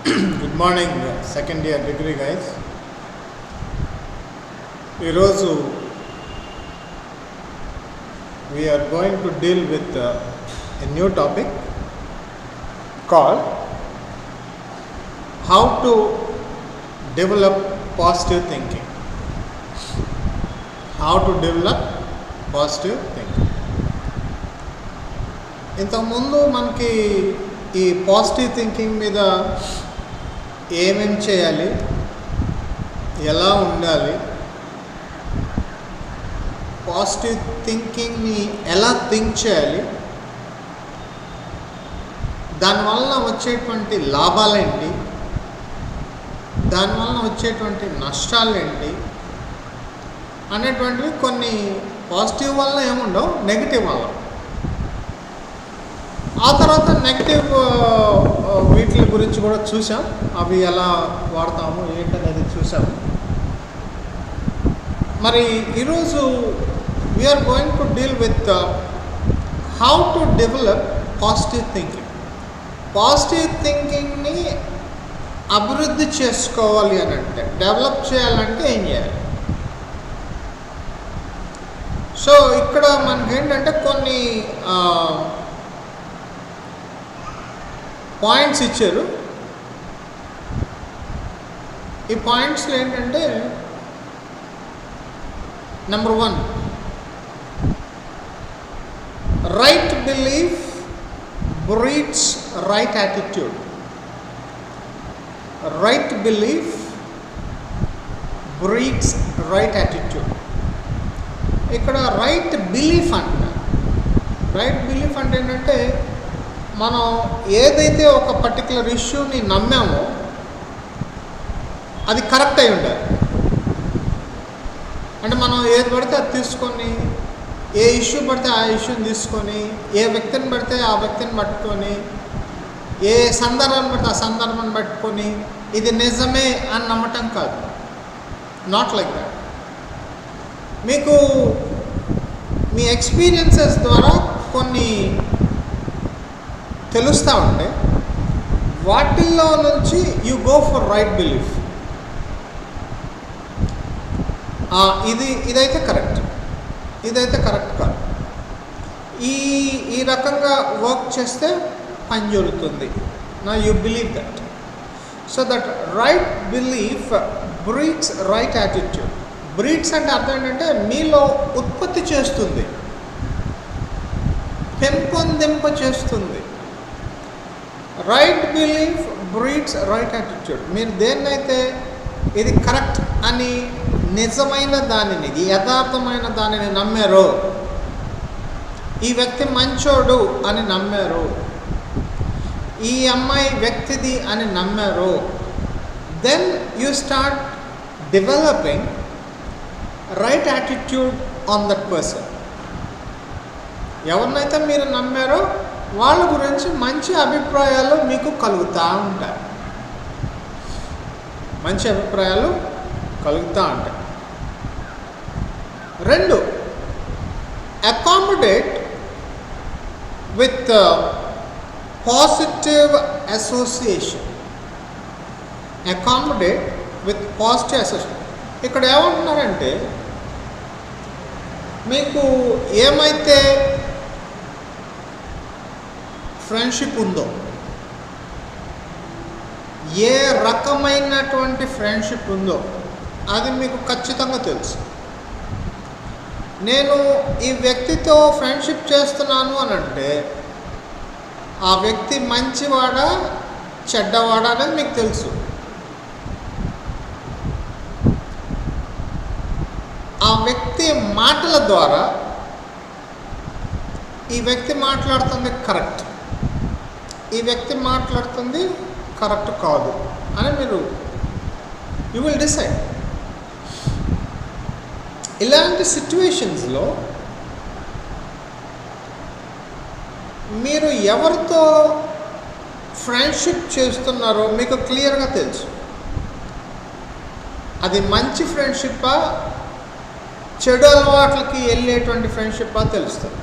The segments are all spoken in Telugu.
Good morning second year degree guys. ఈరోజు we are going to deal with a new topic called how to develop positive thinking. How to develop positive thinking. ఇంతకుముందు మనకి ఈ పాజిటివ్ థింకింగ్ మీద ఏమేం చేయాలి, ఎలా ఉండాలి, పాజిటివ్ థింకింగ్ని ఎలా థింక్ చేయాలి, దానివల్ల వచ్చేటువంటి లాభాలేంటి, దానివల్ల వచ్చేటువంటి నష్టాలేంటి అనేటువంటివి కొన్ని పాజిటివ్ వల్ల ఏముండవు, నెగిటివ్ వల్ల. ఆ తర్వాత నెగిటివ్ వీటి గురించి కూడా చూసాం, అవి ఎలా వాడతాము ఏంటనేది చూసాము. మరి ఈరోజు we are going to deal with how to develop positive thinking. Positive థింకింగ్ని అభివృద్ధి చేసుకోవాలి అని అంటే, డెవలప్ చేయాలంటే ఏం చేయాలి? సో ఇక్కడ మనకేంటంటే కొన్ని పాయింట్స్ ఇచ్చారు. ఈ పాయింట్స్లో ఏంటంటే, number 1, right belief breeds right attitude. Right belief breeds right attitude. ఇక్కడ రైట్ బిలీఫ్ అంటున్నారు. రైట్ బిలీఫ్ అంటే ఏంటంటే, మనం ఏదైతే ఒక పర్టికులర్ ఇష్యూని నమ్మామో అది కరెక్ట్ అయి ఉండాలి. అంటే మనం ఏది పడితే అది తీసుకొని, ఏ ఇష్యూ పడితే ఆ ఇష్యూని తీసుకొని, ఏ వ్యక్తిని పడితే ఆ వ్యక్తిని పట్టుకొని, ఏ సందర్భాన్ని పడితే ఆ సందర్భాన్ని పట్టుకొని ఇది నిజమే అని నమ్మటం కాదు. Not like that. మీకు మీ ఎక్స్పీరియన్సెస్ ద్వారా కొన్ని తెలుస్తూ ఉంటే వాటిల్లో నుంచి you go for right belief. ఇదైతే కరెక్ట్, ఇదైతే కరెక్ట్ కాదు, ఈ రకంగా వర్క్ చేస్తే పని జరుగుతుంది. నా you believe that. So that right belief breeds right attitude. Breeds అంటే అర్థం ఏంటంటే మీలో ఉత్పత్తి చేస్తుంది, పెంపొందింప చేస్తుంది. Right belief breeds right attitude. మీరు దేన్నైతే ఇది కరెక్ట్ అని, నిజమైన దానిని, యథార్థమైన దానిని నమ్మారో, ఈ వ్యక్తి మంచోడు అని నమ్మారో, ఈ అమ్మాయి వ్యక్తిది అని నమ్మారో, then you start developing right attitude on that person. ఎవరినైతే మీరు నమ్మారో వాళ్ళ గురించి మంచి అభిప్రాయాలు మీకు కలుగుతూ ఉంటాయి. మంచి అభిప్రాయాలు కలుగుతూ ఉంటాయి. 2, accommodate with positive association. Accommodate with positive association. ఇక్కడ ఏమంటున్నారంటే, మీకు ఏమైతే ఫ్రెండ్షిప్ ఉందో, ఏ రకమైనటువంటి ఫ్రెండ్షిప్ ఉందో అది మీకు ఖచ్చితంగా తెలుసు. నేను ఈ వ్యక్తితో ఫ్రెండ్షిప్ చేస్తున్నాను అని అంటే ఆ వ్యక్తి మంచివాడా చెడ్డవాడా అనేది మీకు తెలుసు. ఆ వ్యక్తి మాటల ద్వారా ఈ వ్యక్తి మాట్లాడుతుంది కరెక్ట్, ఈ వ్యక్తి మాట్లాడుతుంది కరెక్ట్ కాదు అని మీరు యూ విల్ డిసైడ్. ఇలాంటి సిచ్యువేషన్స్లో మీరు ఎవరితో ఫ్రెండ్షిప్ చేస్తున్నారో మీకు క్లియర్గా తెలుసు. అది మంచి ఫ్రెండ్షిప్పా, చెడు అలవాట్లకి వెళ్ళేటువంటి ఫ్రెండ్షిప్పా తెలుస్తుంది.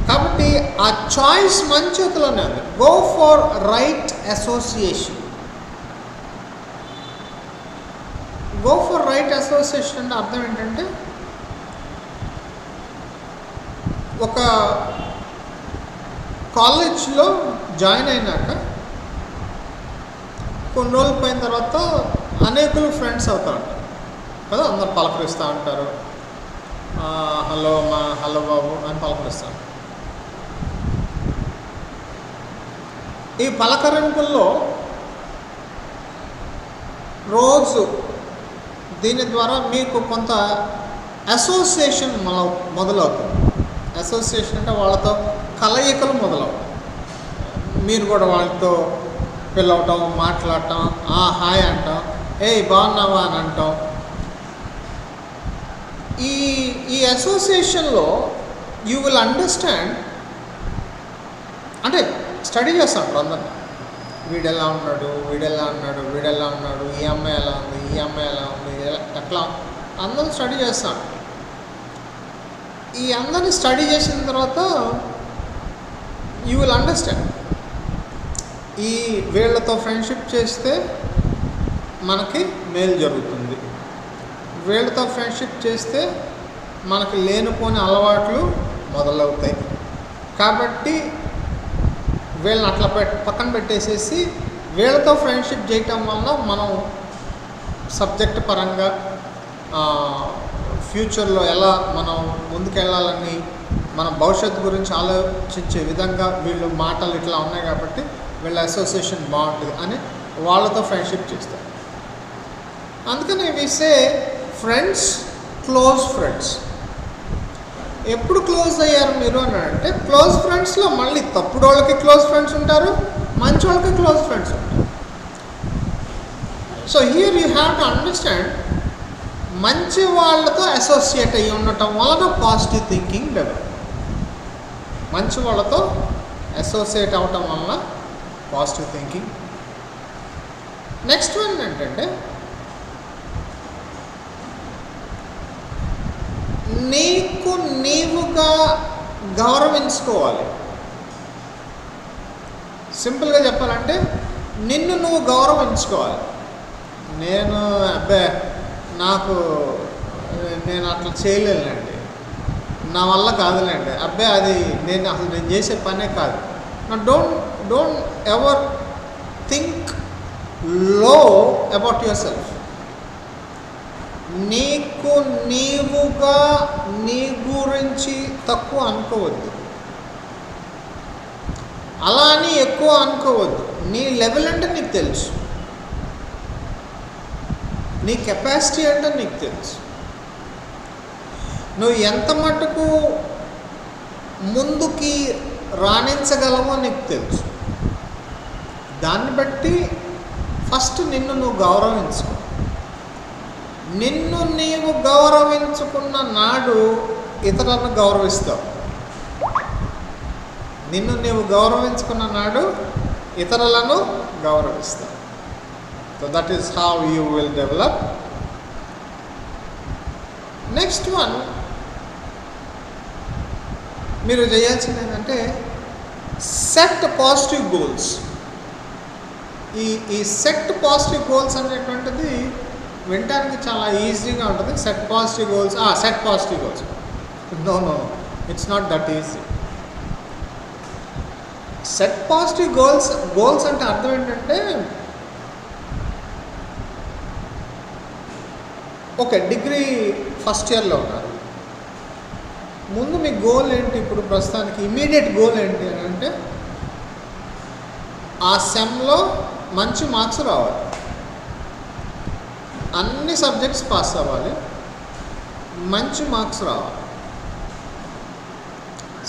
కాబట్టి ఆ చాయిస్ మన చేతిలోనే ఉంది. Go for right association. Go for right association అంటే అర్థం ఏంటంటే, ఒక కాలేజ్లో జాయిన్ అయినాక కొన్ని రోజులు పోయిన తర్వాత అనేకులు ఫ్రెండ్స్ అవుతూ ఉంటారు కదా, అందరు పలకరిస్తూ ఉంటారు. హలో అమ్మా, హలో బాబు అని పలకరిస్తాను. ఈ పలకరింపుల్లో రోజు దీని ద్వారా మీకు కొంత అసోసియేషన్ మొదలవుతుంది. అసోసియేషన్ అంటే వాళ్ళతో కలయికలు మొదలవుతాయి. మీరు కూడా వాళ్ళతో పిలవటం, మాట్లాడటం, హాయ్ అంటాం, ఏయ్ బాగున్నావా అని అంటాం. ఈ అసోసియేషన్లో యూ విల్ అండర్స్టాండ్, అంటే స్టడీ చేస్తాం అందరినీ. వీడెలా ఉన్నాడు, వీడెలా ఉన్నాడు, వీడెలా ఉన్నాడు, ఈ అమ్మాయి ఎలా ఉంది, ఈ అమ్మాయి ఎలా ఉంది, ఎట్లా అందరూ స్టడీ చేస్తాం. ఈ అందరినీ స్టడీ చేసిన తర్వాత యూ విల్ అండర్స్టాండ్, ఈ వీళ్ళతో ఫ్రెండ్షిప్ చేస్తే మనకి మేలు జరుగుతుంది, వీళ్ళతో ఫ్రెండ్షిప్ చేస్తే మనకి లేనిపోని అలవాట్లు మొదలవుతాయి. కాబట్టి వీళ్ళని అట్లా పక్కన పెట్టేసేసి వీళ్ళతో ఫ్రెండ్షిప్ చేయటం వల్ల మనం సబ్జెక్ట్ పరంగా ఫ్యూచర్లో ఎలా మనం ముందుకెళ్ళాలని, మన భవిష్యత్తు గురించి ఆలోచించే విధంగా వీళ్ళు మాటలు ఇట్లా ఉన్నాయి కాబట్టి వీళ్ళ అసోసియేషన్ బాగుంటుంది అని వాళ్ళతో ఫ్రెండ్షిప్ చేస్తారు. అందుకని వి సే ఫ్రెండ్స్, క్లోజ్ ఫ్రెండ్స్. ఎప్పుడు క్లోజ్ అయ్యారు మీరు అని అంటే, క్లోజ్ ఫ్రెండ్స్లో మళ్ళీ తప్పుడు వాళ్ళకి క్లోజ్ ఫ్రెండ్స్ ఉంటారు, మంచి వాళ్ళకి క్లోజ్ ఫ్రెండ్స్ ఉంటారు. So here you have to understand, మంచి వాళ్ళతో అసోసియేట్ అయ్యి ఉండటం వలన పాజిటివ్ థింకింగ్ డెవలప్. మంచి వాళ్ళతో అసోసియేట్ అవ్వటం వలన పాజిటివ్ థింకింగ్. నెక్స్ట్ వన్ ఏంటంటే, నీకు నీవుగా గౌరవించుకోవాలి. సింపుల్గా చెప్పాలంటే నిన్ను నువ్వు గౌరవించుకోవాలి. నేను అట్లా చేయలేనండి, నా వల్ల కాదులేండి, అది నేను చేసే పనే కాదు. డోంట్ ఎవర్ థింక్ లో అబౌట్ యువర్ సెల్ఫ్. నీకు నీవుగా నీ గురించి తక్కువ అనుకోవద్దు, అలా అని ఎక్కువ అనుకోవద్దు. నీ లెవెల్ అంటే నీకు తెలుసు, నీ కెపాసిటీ అంటే నీకు తెలుసు, నువ్వు ఎంత మటుకు ముందుకి రాణించగలవో నీకు తెలుసు. దాన్ని బట్టి ఫస్ట్ నిన్ను నువ్వు గౌరవించుకో. నిన్ను నీవు గౌరవించుకున్న నాడు ఇతరులను గౌరవిస్తావు. నిన్ను నీవు గౌరవించుకున్న నాడు ఇతరులను గౌరవిస్తావు. So that is how you will develop. Next one మీరు చేయాల్సింది ఏంటంటే, సెట్ పాజిటివ్ గోల్స్. ఈ సెట్ పాజిటివ్ గోల్స్ అనేటువంటిది వినటానికి చాలా ఈజీగా ఉంటుంది. Set positive goals, set positive goals. No, it's not that easy. Set positive goals అంటే అర్థం ఏంటంటే, ఓకే, డిగ్రీ ఫస్ట్ ఇయర్లో ఉన్నారు. ముందు మీ గోల్ ఏంటి? ఇప్పుడు ప్రస్తుతానికి ఇమీడియట్ గోల్ ఏంటి అని అంటే, ఆ సెమ్లో మంచి మార్క్స్ రావాలి, అన్ని సబ్జెక్ట్స్ పాస్ అవ్వాలి, మంచి మార్క్స్ రావాలి.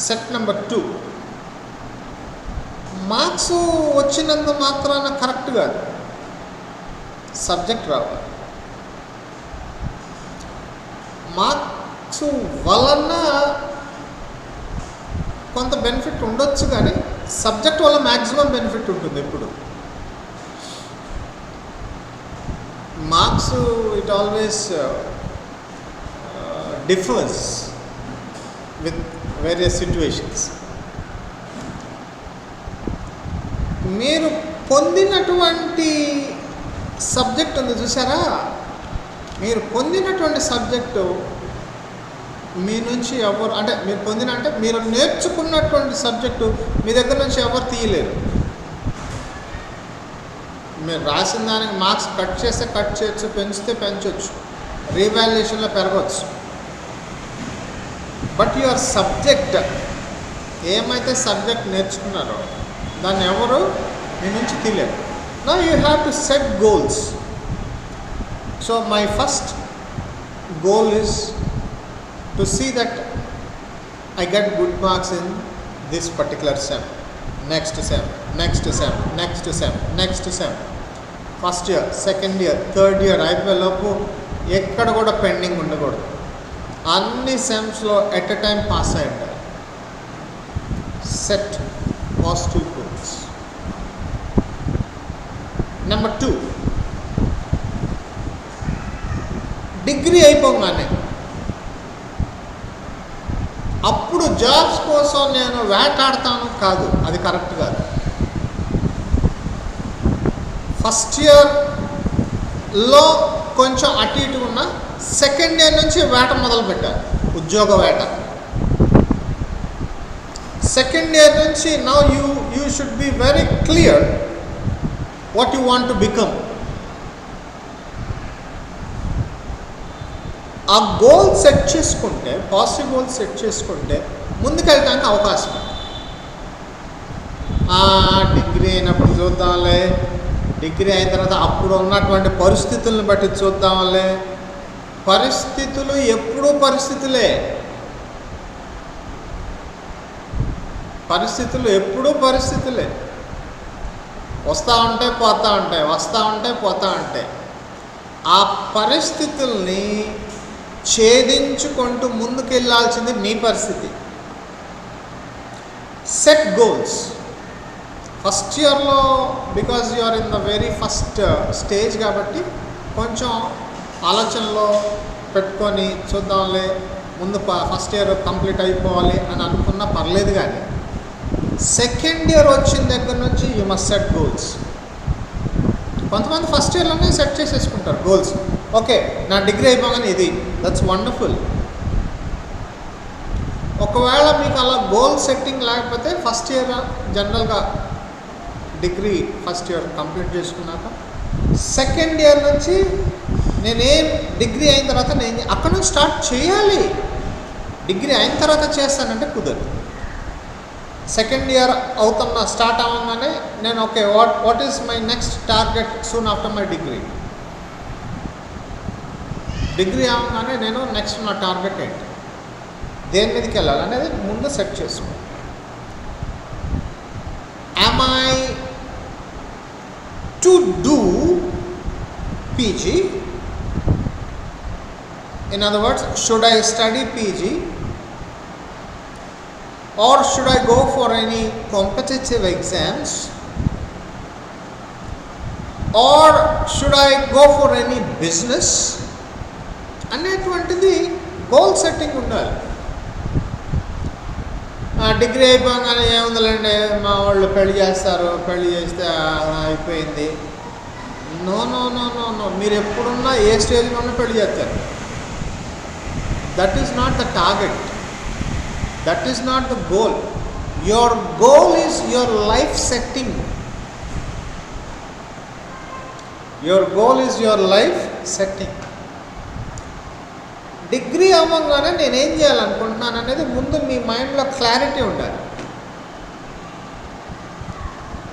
సెట్ నెంబర్ 2, మార్క్స్ వచ్చినంత మాత్రాన కరెక్ట్ కాదు, సబ్జెక్ట్ రావాలి. మార్క్స్ వలన కొంత బెనిఫిట్ ఉండొచ్చు, కానీ సబ్జెక్ట్ వల్ల మ్యాక్సిమం బెనిఫిట్ ఉంటుంది. ఎప్పుడు marks it always differs with various situations. మీరు పొందినటువంటి సబ్జెక్ట్ ఉంది చూసారా, మీరు పొందినటువంటి సబ్జెక్టు మీ నుంచి ఎవరు అంటే మీరు నేర్చుకున్నటువంటి సబ్జెక్టు మీ దగ్గర నుంచి ఎవరు తీయలేరు. మీరు రాసిన దానికి మార్క్స్ కట్ చేస్తే కట్ చేయొచ్చు, పెంచితే పెంచవచ్చు, రీవాల్యుయేషన్లో పెరగవచ్చు. బట్ యువర్ సబ్జెక్ట్, ఏమైతే సబ్జెక్ట్ నేర్చుకున్నారో దాన్ని ఎవరు మీ నుంచి తీయలేరు. Now you have to set goals. So my first goal is to see that I get good marks in this particular sem, next sem, first year, second year, third year అయిపోయేలోపు ఎక్కడ కూడా పెండింగ్ ఉండకూడదు. అన్ని సెమ్స్లో ఎట్ ఎ టైం పాస్ అయి ఉండాలి. Set positive goals. Number 2, degree అయిపోగానే అప్పుడు జాబ్స్ కోసం నేను వేటాడతాను కాదు, అది కరెక్ట్ కాదు. ఫస్ట్ ఇయర్లో కొంచెం అటు ఇటు ఉన్న సెకండ్ ఇయర్ నుంచి వేట మొదలు పెట్టాలి, ఉద్యోగ వేట. సెకండ్ ఇయర్ నుంచి now you should be very clear what you want to become. ఆ గోల్ సెట్ చేసుకుంటే, పాజిటివ్ గోల్ సెట్ చేసుకుంటే ముందుకెళ్ళడానికి అవకాశం. డిగ్రీ అయినప్పుడు చూద్దాంలే, డిగ్రీ అయిన తర్వాత అప్పుడు ఉన్నటువంటి పరిస్థితులను బట్టి చూద్దాంలే. పరిస్థితులు ఎప్పుడూ పరిస్థితులే, పరిస్థితులు ఎప్పుడూ పరిస్థితులే. వస్తూ ఉంటాయి, పోతూ ఉంటాయి, వస్తూ ఉంటాయి, పోతూ ఉంటాయి. ఆ పరిస్థితుల్ని ఛేదించుకుంటూ ముందుకెళ్ళాల్సింది నీ పరిస్థితి. Set goals. ఫస్ట్ ఇయర్లో because you are in the very first stage కాబట్టి కొంచెం ఆలోచనలో పెట్టుకొని చూద్దాంలే, ముందు ఫస్ట్ ఇయర్ కంప్లీట్ అయిపోవాలి అని అనుకున్నా పర్లేదు. కానీ సెకండ్ ఇయర్ వచ్చిన దగ్గర నుంచి యూ మస్ట్ సెట్ గోల్స్. కొంతమంది ఫస్ట్ ఇయర్లోనే సెట్ చేసేసుకుంటారు గోల్స్. ఓకే, నా డిగ్రీ అయిపోగానే ఇది, దట్స్ వండర్ఫుల్. ఒకవేళ మీకు అలా గోల్ సెట్టింగ్ లేకపోతే ఫస్ట్ ఇయర్ జనరల్గా డిగ్రీ ఫస్ట్ ఇయర్ కంప్లీట్ చేసుకున్నాక సెకండ్ ఇయర్ నుంచి నేనేం డిగ్రీ అయిన తర్వాత నేను అక్కడ నుంచి స్టార్ట్ చేయాలి. డిగ్రీ అయిన తర్వాత చేస్తానంటే కుదరదు. సెకండ్ ఇయర్ స్టార్ట్ అవ్వగానే నేను okay, what is my next target soon after my degree. Degree అవ్వగానే నేను నెక్స్ట్ నా టార్గెట్ ఏంటి, దేని మీదకి వెళ్ళాలి అనేది ముందు సెట్ చేసుకో. Am I to do PG? In other words, should I study PG or should I go for any competitive exams or should I go for any business అనేటువంటిది గోల్ సెట్టింగ్ ఉండాలి. డిగ్రీ అయిపోగానే ఏముందండి, మా వాళ్ళు పెళ్లి చేస్తారు, పెళ్లి చేస్తే అయిపోయింది. No no no no no మీరు ఎప్పుడున్నా ఏ స్టేజ్లోనే పెళ్లి చేస్తారు. That is not the target, that is not the goal. Your goal is your life setting. Your goal is your life setting. Degree అవ్వగానే నేనేం చేయాలనుకుంటున్నాను అనేది ముందు మీ మైండ్లో క్లారిటీ ఉండాలి.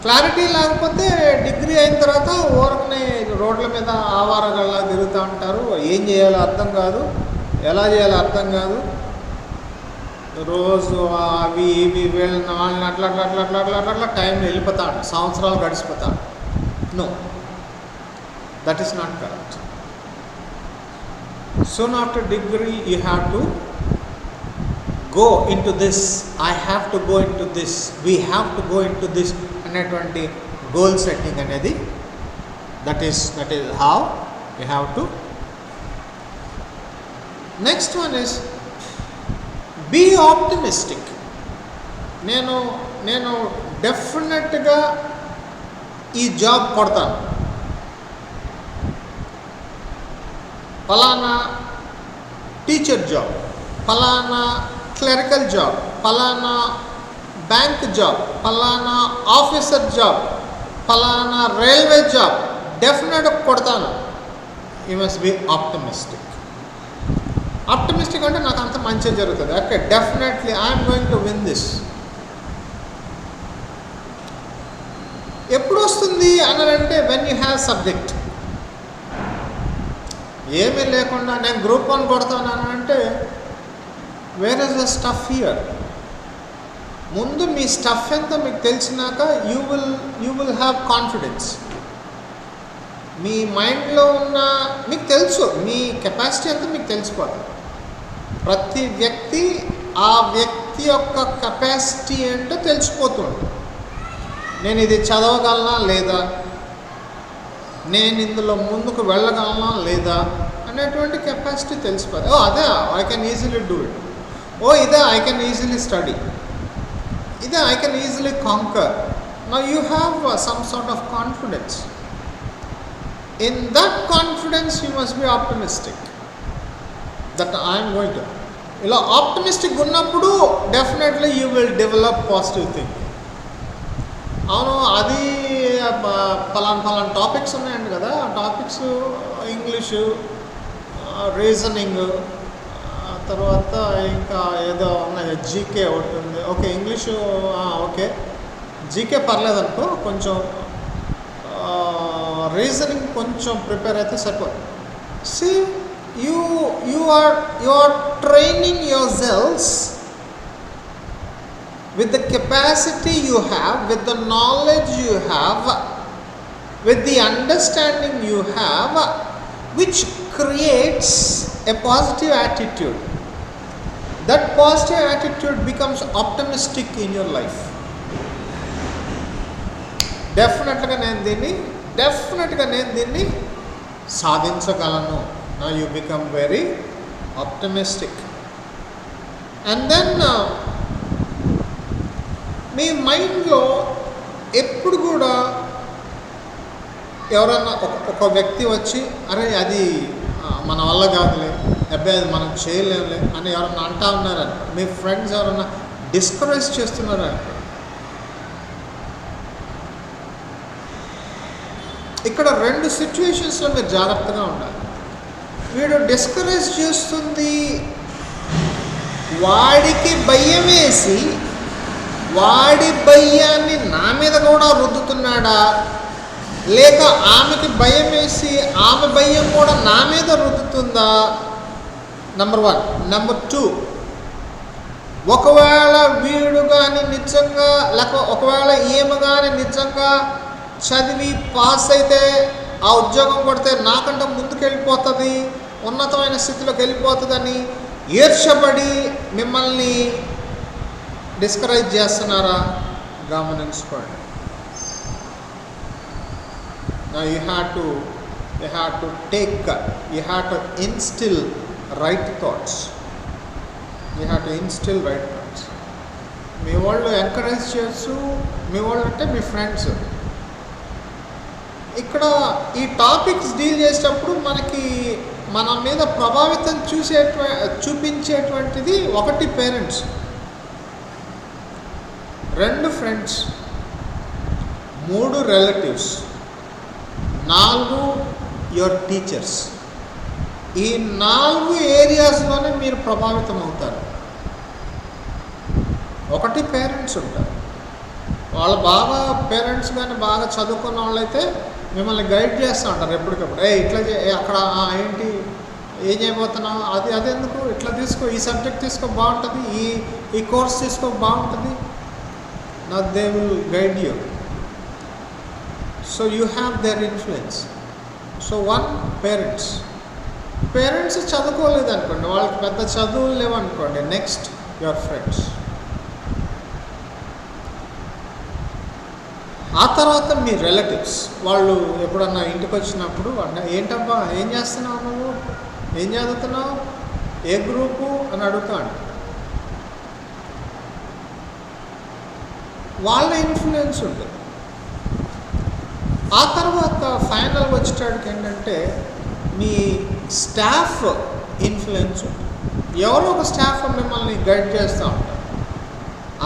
క్లారిటీ లేకపోతే డిగ్రీ అయిన తర్వాత ఊరకనే రోడ్ల మీద ఆవారగల్లా తిరుగుతూ ఉంటారు. ఏం చేయాలో అర్థం కాదు, ఎలా చేయాలో అర్థం కాదు. రోజు అవి ఇవి వీళ్ళని వాళ్ళని అట్లా అట్లా అట్లా అట్లా అట్లా అట్లా టైం వెళ్ళిపోతా ఉంటాయి, సంవత్సరాలు గడిచిపోతాడు. No, that is not correct. Soon after degree you have to go into this, I have to go into this, we have to go into this అనేటువంటి గోల్ సెట్టింగ్ అనేది that is how you have to. Next one is be optimistic. నేను డెఫినెట్గా ఈ జాబ్ కొడతాను, ఫలానా టీచర్ జాబ్, ఫలానా క్లరికల్ జాబ్, ఫలానా బ్యాంక్ జాబ్, ఫలానా ఆఫీసర్ జాబ్, ఫలానా రైల్వే జాబ్ డెఫినెట్గా కొడతాను. You must be optimistic. Optimistic అంటే నాకు అంత మంచిగా జరుగుతుంది. Okay, definitely I'm going to win this. ఎప్పుడు వస్తుంది అన్నారంటే వెన్ యూ హ్యావ్ సబ్జెక్ట్. ఏమీ లేకుండా నేను గ్రూప్ 1 కొడతాను అంటే where is the stuff here. ముందు మీ స్టఫ్ ఎంతో మీకు తెలిసినాక యూ విల్ హ్యావ్ కాన్ఫిడెన్స్. మీ మైండ్లో ఉన్న మీకు తెలుసు, మీ కెపాసిటీ అంతా మీకు తెలిసిపోతుంది. ప్రతి వ్యక్తి ఆ వ్యక్తి యొక్క కెపాసిటీ ఏంటో తెలిసిపోతుంది. నేను ఇది చదవగలనా లేదా, నేను ఇందులో ముందుకు వెళ్ళగలనా లేదా అనేటువంటి కెపాసిటీ తెలిసిపోతుంది. ఓ అదే, I can easily do it. ఓ ఇదే, ఐ కెన్ ఈజీలీ స్టడీ. ఇదే, I can easily conquer. Now you have some sort of confidence. In that confidence you must be optimistic that I am going to. ఇలా ఆప్టమిస్టిక్ ఉన్నప్పుడు definitely you will develop positive thinking. అవును, అది ఫలానా టాపిక్స్ ఉన్నాయండి కదా, ఆ టాపిక్స్ ఇంగ్లీషు, రీజనింగ్, తర్వాత ఇంకా ఏదో ఉన్నాయి, జీకే ఒకటి ఉంది. ఓకే, ఇంగ్లీషు ఓకే, జీకే పర్లేదు అనుకో, కొంచెం రీజనింగ్ కొంచెం ప్రిపేర్ అయితే సరిపోతుంది. See you are training your cells with the capacity you have, with the knowledge you have, with the understanding you have, which creates a positive attitude. That positive attitude becomes optimistic in your life. డెఫినెట్గా నేను దీన్ని సాధించగలను. Now you become very optimistic. And then మీ మైండ్లో ఎప్పుడు కూడా ఎవరన్నా ఒక వ్యక్తి వచ్చి అరే అది మన వల్ల కాదులే, అబ్బాయి అది మనం చేయలేములే అని ఎవరన్నా అంటా ఉన్నారని, మీ ఫ్రెండ్స్ ఎవరన్నా డిస్కరేజ్ చేస్తున్నారని, ఇక్కడ 2 సిచ్యువేషన్స్లో మీరు జాగ్రత్తగా ఉండాలి. వీడు డిస్కరేజ్ చేస్తుంది వాడికి భయం వేసి వాడి భయాన్ని నా మీద కూడా రుద్దుతున్నాడా, లేక ఆమెకి భయం వేసి ఆమె భయం కూడా నా మీద రుద్దుతుందా? నెంబర్ 1. నెంబర్ 2, ఒకవేళ వీడు కానీ నిజంగా, లేక ఒకవేళ ఈమె కానీ నిజంగా చదివి పాస్ అయితే, ఆ ఉద్యోగం కొడితే నాకంటే ముందుకు వెళ్ళిపోతుంది, ఉన్నతమైన స్థితిలోకి వెళ్ళిపోతుందని ఈర్ష్యపడి మిమ్మల్ని డిస్కరేజ్ చేస్తున్నారా? గమనించుకోండి. Now you have to instill right thoughts. You have to instill right thoughts. మీ వాళ్ళు ఎంకరేజ్ చేస్తూ, మీ వాళ్ళు అంటే మీ ఫ్రెండ్స్. ఇక్కడ ఈ టాపిక్స్ డీల్ చేసేటప్పుడు మనకి మన మీద ప్రభావితం చూపించేటువంటిది 1 parents, 2 friends, 3 relatives, 4 your teachers. ఈ 4 ఏరియాస్లోనే మీరు ప్రభావితం అవుతారు. 1 పేరెంట్స్ ఉంటారు. వాళ్ళు బాగా పేరెంట్స్ కానీ బాగా చదువుకున్న వాళ్ళైతే మిమ్మల్ని గైడ్ చేస్తూ ఉంటారు ఎప్పటికప్పుడు. ఇట్లా అక్కడ ఏంటి, ఏం చేయబోతున్నావు, అది ఎందుకు, ఇట్లా తీసుకో, ఈ సబ్జెక్ట్ తీసుకో బాగుంటుంది, ఈ కోర్స్ తీసుకో బాగుంటుంది. Now they will guide you. So you have their influence. So 1, parents చదువుకోలేదు అనుకోండి, వాళ్ళకి పెద్ద చదువులు లేవనుకోండి. Next your friends. ఆ తర్వాత మీ రిలేటివ్స్. వాళ్ళు ఎప్పుడన్నా ఇంటికి వచ్చినప్పుడు ఏంటబ్బా ఏం చేస్తున్నావు, నువ్వు ఏం చదువుతున్నావు, ఏ గ్రూపు అని అడుగుతాడు. వాళ్ళ ఇన్ఫ్లుయెన్స్ ఉంటుంది. ఆ తర్వాత ఫైనల్ వచ్చేటప్పటికి ఏంటంటే మీ స్టాఫ్ ఇన్ఫ్లుయెన్స్ ఉంటుంది. ఎవరో ఒక స్టాఫ్ మిమ్మల్ని గైడ్ చేస్తూ ఉంటారు.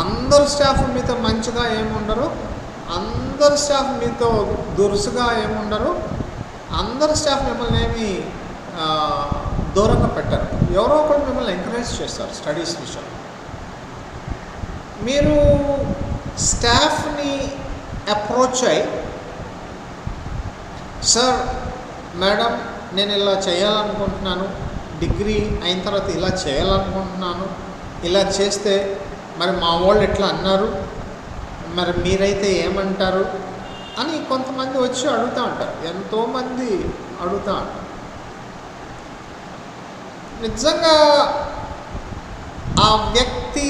అందరు స్టాఫ్ మీతో మంచిగా ఏముండరు, అందరు స్టాఫ్ మీతో దురుసుగా ఏముండరు, అందరు స్టాఫ్ మిమ్మల్ని ఏమి దూరంగా పెట్టారు. ఎవరో ఒకరు మిమ్మల్ని ఎంకరేజ్ చేస్తారు స్టడీస్ విషయంలో. మీరు స్టాఫ్ని అప్రోచ్ అయ్యి, సార్ మేడం నేను ఇలా చేయాలనుకుంటున్నాను, డిగ్రీ అయిన తర్వాత ఇలా చేయాలనుకుంటున్నాను, ఇలా చేస్తే మరి మా వాళ్ళు ఎట్లా అన్నారు, మరి మీరైతే ఏమంటారు అని కొంతమంది వచ్చి అడుగుతూ ఉంటారు. ఎంతోమంది అడుగుతూ ఉంటారు. నిజంగా ఆ వ్యక్తి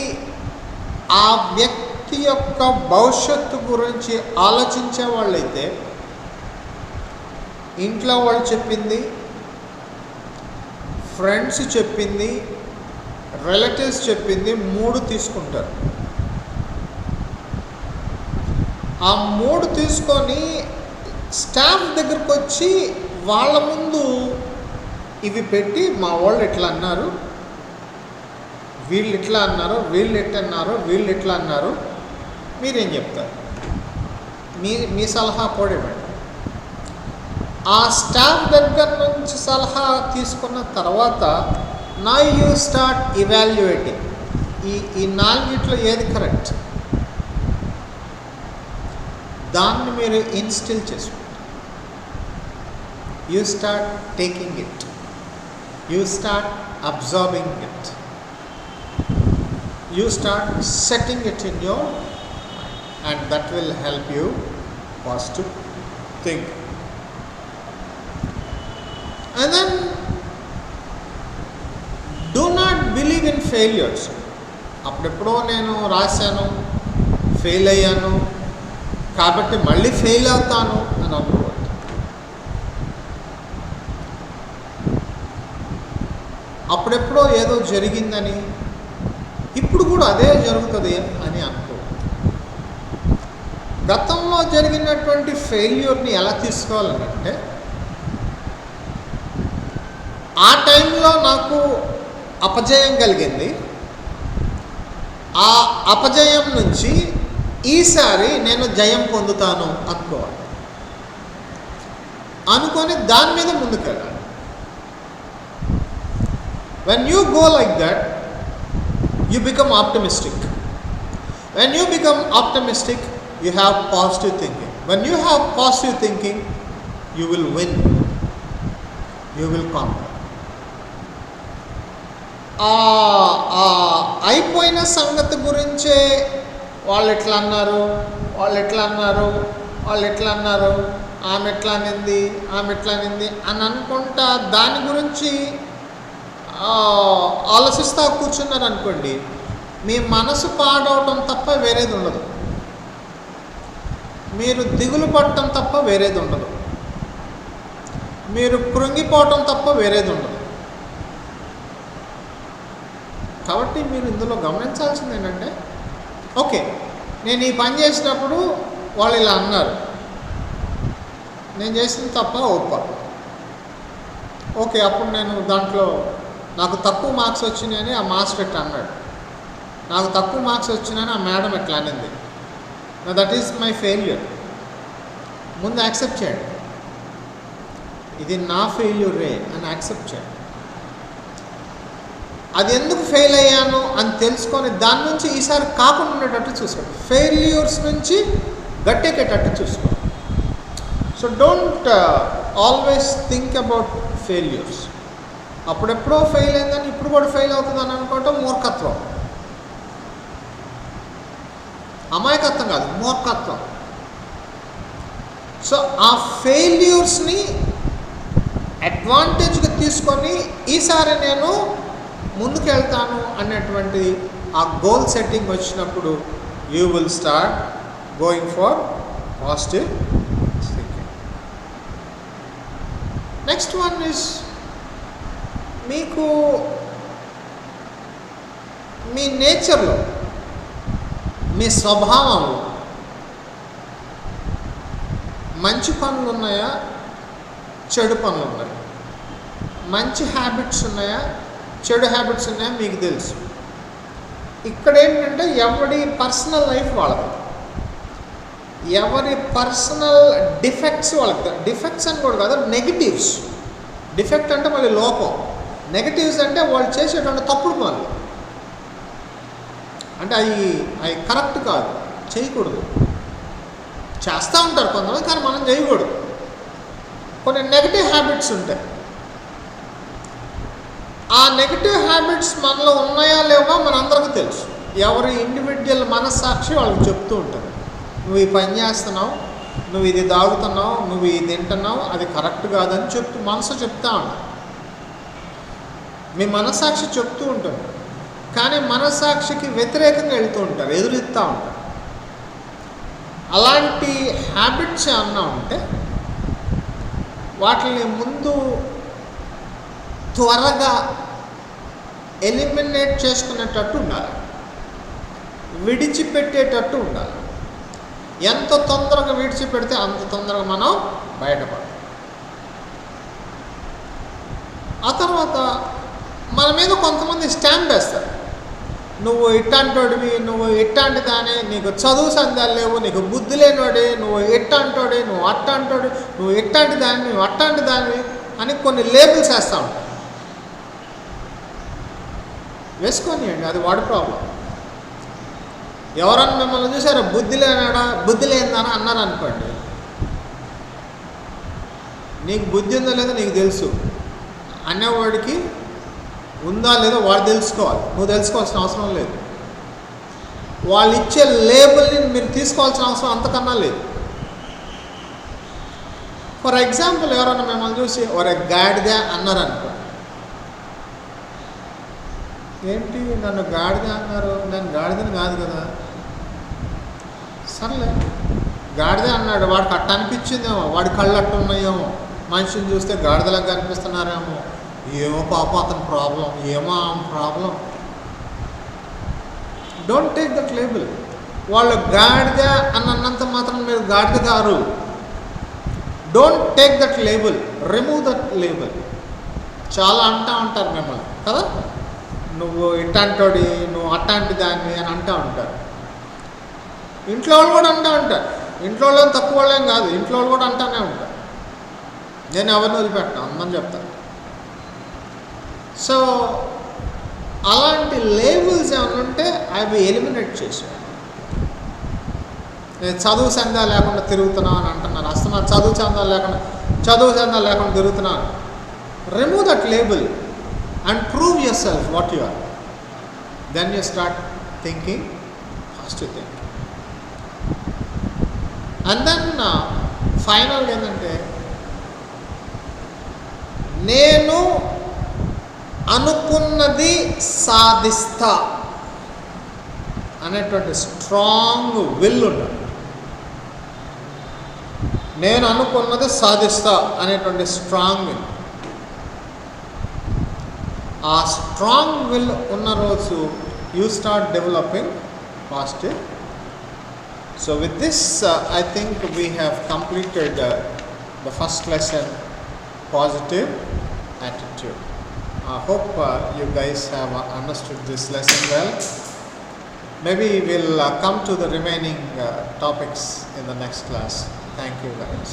యొక్క భవిష్యత్తు గురించి ఆలోచించే వాళ్ళైతే ఇంట్లో వాళ్ళు చెప్పింది, ఫ్రెండ్స్ చెప్పింది, రిలేటివ్స్ చెప్పింది 3 తీసుకుంటారు. ఆ 3 తీసుకొని స్టాఫ్ దగ్గరకు వచ్చి వాళ్ళ ముందు ఇవి పెట్టి, మా వాళ్ళు ఎట్లా అన్నారు, వీళ్ళు ఇట్లా అన్నారు, వీళ్ళు ఎట్లా అన్నారు, మీరేం చెప్తారు? మీ సలహా పోడేమండి. ఆ స్టాఫ్ దగ్గర నుంచి సలహా తీసుకున్న తర్వాత నా యూ స్టార్ట్ ఇవాల్యుయేటింగ్. ఈ 4 ఏది కరెక్ట్, దాన్ని మీరు ఇన్స్టిల్ చేసుకుంటారు. You start taking it, you start observing it, you start setting it in your mind, and that will help you positive think. And then do not believe in failures. అప్పుడెప్పుడో నేను రాశాను, ఫెయిల్ అయ్యాను కాబట్టి మళ్ళీ ఫెయిల్ అవుతాను అని అనుకోవద్దు. అప్పుడెప్పుడో ఏదో జరిగిందని ఇప్పుడు కూడా అదే జరుగుతుంది అని అనుకోవద్దు. గతంలో జరిగినటువంటి ఫెయిల్యూర్ని ఎలా తీసుకోవాలంటే, ఆ టైంలో నాకు అపజయం కలిగింది, ఆ అపజయం నుంచి ఈసారి నేను జయం పొందుతాను అనుకోవాలి. అనుకొని దాని మీద ముందుకెళ్ళాలి. When you go like that, you become optimistic. When you become optimistic, you have positive thinking. When you have positive thinking, you will win. You will conquer. అయిపోయిన సంగతి గురించే వాళ్ళు ఎట్లా అన్నారు, ఆమె ఎట్లా అనింది అని అనుకుంటా దాని గురించి ఆలోచిస్తూ కూర్చున్నారు అనుకోండి, మీ మనసు పాడవటం తప్ప వేరేది ఉండదు. మీరు దిగులు పడటం తప్ప వేరేది ఉండదు. మీరు కృంగిపోవటం తప్ప వేరేది ఉండదు. కాబట్టి మీరు ఇందులో గమనించాల్సింది ఏంటంటే, ఓకే నేను ఈ పని చేసినప్పుడు వాళ్ళు ఇలా అన్నారు, నేను చేసింది తప్ప ఒప్ప, ఓకే అప్పుడు నేను దాంట్లో నాకు తక్కువ మార్క్స్ వచ్చినాయని ఆ మాస్టర్ ఎట్లా అన్నాడు, నాకు తక్కువ మార్క్స్ వచ్చినాయని ఆ మేడం ఎట్లా అనింది, దట్ ఈస్ మై ఫెయిల్యూర్. ముందు యాక్సెప్ట్ చేయండి, ఇది నా ఫెయిల్యూరే అని యాక్సెప్ట్ చేయండి. అది ఎందుకు ఫెయిల్ అయ్యాను అని తెలుసుకొని దాని నుంచి ఈసారి కాకుండా ఉండేటట్టు చూసుకోండి. ఫెయిల్యూర్స్ నుంచి గట్టెక్కేటట్టు చూసుకోండి. So don't always think about failures. అప్పుడెప్పుడో ఫెయిల్ అయిందని ఇప్పుడు కూడా ఫెయిల్ అవుతుందని అనుకోవటం మూర్ఖత్వం. అమాయకత్వం కాదు, మూర్ఖత్వం. సో ఆ ఫెయిల్యూర్స్ని అడ్వాంటేజ్గా తీసుకొని ఈసారి నేను ముందుకెళ్తాను అనేటువంటి ఆ గోల్ సెట్టింగ్ వచ్చినప్పుడు you will start going for positive thinking. Next one is, మీకు మీ నేచర్లో, మీ స్వభావంలో మంచి పనులు ఉన్నాయా, చెడు పనులు ఉన్నాయి. మంచి హ్యాబిట్స్ ఉన్నాయా, చెడు హ్యాబిట్స్ ఉన్నాయా మీకు తెలుసు. ఇక్కడ ఏంటంటే ఎవరి పర్సనల్ లైఫ్ వాళ్ళది, ఎవరి పర్సనల్ డిఫెక్ట్స్ వాళ్ళకి. డిఫెక్ట్స్ అని కూడా కాదు, నెగిటివ్స్. డిఫెక్ట్ అంటే మళ్ళీ లోపం, నెగిటివ్స్ అంటే వాళ్ళు చేసేటువంటి తప్పుడు పనులు. అంటే అవి కరెక్ట్ కాదు, చేయకూడదు. చేస్తూ ఉంటారు కొంతమంది, కానీ మనం చేయకూడదు. కొన్ని నెగిటివ్ హ్యాబిట్స్ ఉంటాయి. ఆ నెగిటివ్ హ్యాబిట్స్ మనలో ఉన్నాయా లేవా మనందరికీ తెలుసు. ఎవరి ఇండివిజువల్ మనస్సాక్షి వాళ్ళకి చెప్తూ ఉంటుంది, నువ్వు ఈ పని చేస్తున్నావు, నువ్వు ఇది తాగుతున్నావు, నువ్వు ఇది తింటున్నావు, అది కరెక్ట్ కాదని మనసు చెప్తా ఉంటా. మీ మనస్సాక్షి చెప్తూ ఉంటుంది, కానీ మనస్సాక్షికి వ్యతిరేకంగా వెళ్తూ ఉంటారు, ఎదురుస్తూ ఉంటారు. అలాంటి హ్యాబిట్స్ ఏమన్నా ఉంటే వాటిని ముందు త్వరగా ఎలిమినేట్ చేసుకునేటట్టు ఉండాలి, విడిచిపెట్టేటట్టు ఉండాలి. ఎంత తొందరగా విడిచిపెడితే అంత తొందరగా మనం బయటపడాలి. ఆ తర్వాత మన మీద కొంతమంది స్టాంప్ వేస్తారు, నువ్వు ఇట్టాంటోడివి, నువ్వు ఇట్టాంటి దాని, నీకు చదువు సందాలు లేవు, నీకు బుద్ధి లేనివాడి, నువ్వు ఇట్టాంటోడి, నువ్వు అట్టాంటోడి, నువ్వు ఇట్టాంటి దాన్ని, నువ్వు అట్టాంటి దానివి అని కొన్ని లేబుల్స్ వేస్తూ ఉంటాయి. వేసుకొనియండి, అది వాడి ప్రాబ్లం. ఎవరన్నా మిమ్మల్ని చూసారా బుద్ధి లేనాడా, బుద్ధి లేనిదానా అన్నారు అనుకోండి, నీకు బుద్ధి ఉందో లేదో నీకు తెలుసు. అనేవాడికి ఉందా లేదో వాడు తెలుసుకోవాలి, నువ్వు తెలుసుకోవాల్సిన అవసరం లేదు. వాళ్ళు ఇచ్చే లేబుల్ని మీరు తీసుకోవాల్సిన అవసరం అంతకన్నా లేదు. ఫర్ ఎగ్జాంపుల్ ఎవరైనా మిమ్మల్ని చూసి ఒరే గాడిద అన్నారు అనుకో, ఏంటి నన్ను గాడిద అన్నారు, నేను గాడిదని కాదు కదా. సర్లే గాడిద అన్నాడు, వాడికి అట్ట అనిపించిందేమో, వాడి కళ్ళు అట్టు ఉన్నాయేమో, మనిషిని చూస్తే గాడిదలాగా కనిపిస్తున్నారేమో, ఏమో పాప అతని ప్రాబ్లం, ఏమో ఆమె problem. Don't take that label. వాళ్ళు గాడిద అన్నంత మాత్రం మీరు గాడిద గారు. Don't take that label, remove that label. చాలా అంటూ ఉంటారు మిమ్మల్ని కదా, నువ్వు ఇట్టాంటోడి, నువ్వు అట్టాంటి దాన్ని అని అంటూ ఉంటారు. ఇంట్లో వాళ్ళు కూడా అంటూ ఉంటారు. ఇంట్లో వాళ్ళేం తక్కువ వాళ్ళేం కాదు, ఇంట్లో వాళ్ళు కూడా అంటూనే ఉంటారు. నేను ఎవరిని వదిలిపెట్టాను, అందరం చెప్తాను. సో అలాంటి లేబుల్స్ ఏమైనా ఉంటే అవి ఎలిమినేట్ చేసాను. నేను చదువు సందా లేకుండా తిరుగుతున్నాను అని అంటున్నాను, అస్తమా చదువు సందాలు లేకుండా తిరుగుతున్నాను. Remove that label and prove yourself what you are. Then you start thinking positive thinking. And then final ఏంటంటే, నేను అనుకున్నది సాధిస్తా అనేటువంటి స్ట్రాంగ్ విల్ ఉండాలి. నేను అనుకున్నది సాధిస్తా అనేటువంటి స్ట్రాంగ్ విల్. ఆ స్ట్రాంగ్ విల్ ఉన్న రోజు you start developing positive. So with this I think we have completed the first lesson, positive attitude. I hope you guys have understood this lesson well. Maybe we'll come to the remaining topics in the next class. Thank you guys.